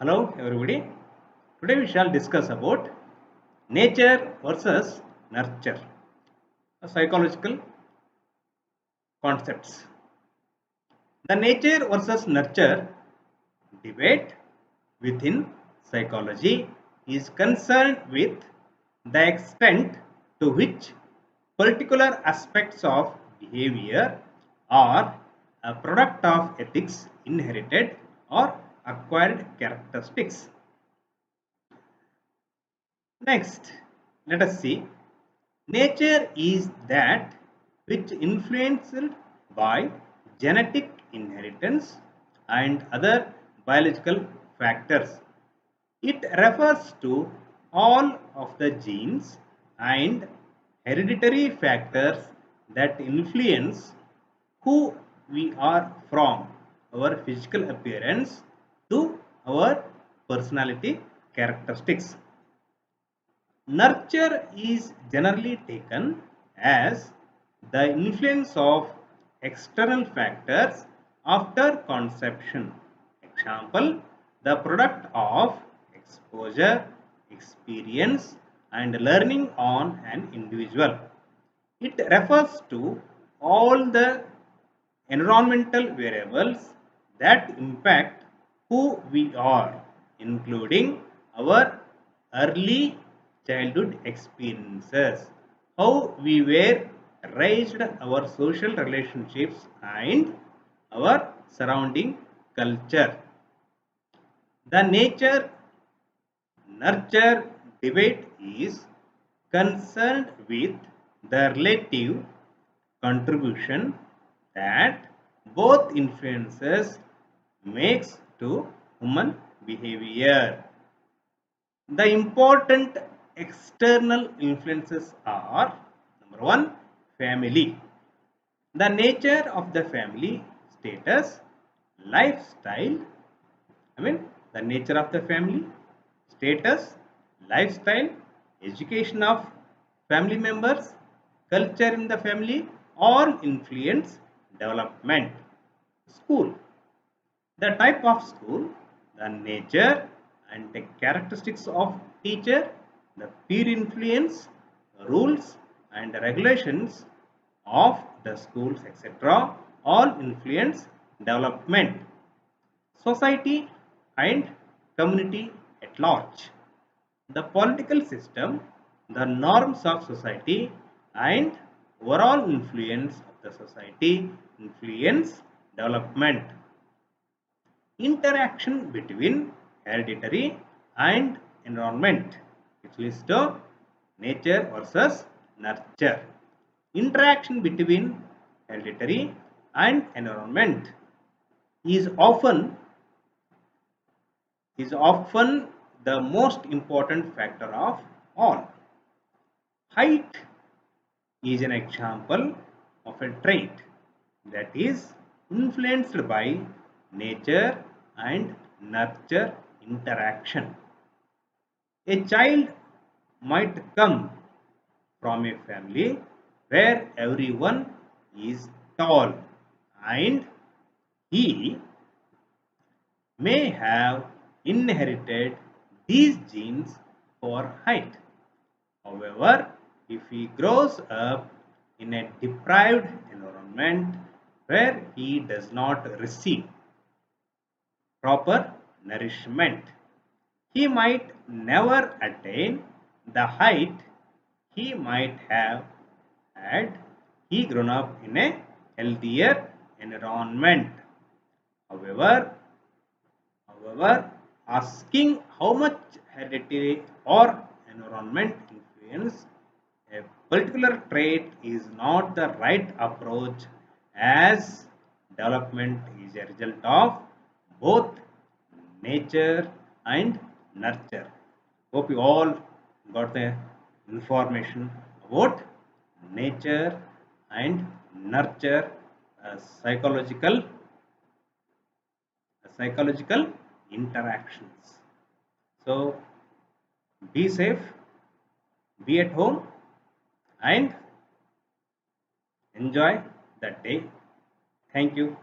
Hello everybody. Today we shall discuss about nature versus nurture, psychological concepts. The nature versus nurture debate within psychology is concerned with the extent to which particular aspects of behavior are a product of ethics, inherited or acquired characteristics. Next, let us see. Nature is that which influenced by genetic inheritance and other biological factors. It refers to all of the genes and hereditary factors that influence who we are, from our physical appearance to our personality characteristics. Nurture is generally taken as the influence of external factors after conception. Example, the product of exposure, experience, and learning on an individual. It refers to all the environmental variables that impact who we are, including our early childhood experiences, how we were raised, our social relationships, and our surrounding culture. The nature nurture debate is concerned with the relative contribution that both influences makes to human behavior. The important external influences are: number one, family. The nature of the family, status, lifestyle. The nature of the family, status, lifestyle, education of family members, culture in the family, all influence development. School. The type of school, the nature and the characteristics of teacher, the peer influence, rules and regulations of the schools, etc., all influence development. Society and community at large. The political system, the norms of society, and overall influence of the society influence development. Interaction between hereditary and environment, which leads to nature versus nurture. Interaction between hereditary and environment is often the most important factor of all. Height is an example of a trait that is influenced by nature and nurture interaction. A child might come from a family where everyone is tall and he may have inherited these genes for height. However, if he grows up in a deprived environment where he does not receive proper nourishment, he might never attain the height he might have had he grown up in a healthier environment. However, asking how much heredity or environment influence a particular trait is not the right approach, as development is a result of both nature and nurture. Hope you all got the information about nature and nurture, psychological interactions. So be safe, be at home, and enjoy the day. Thank you.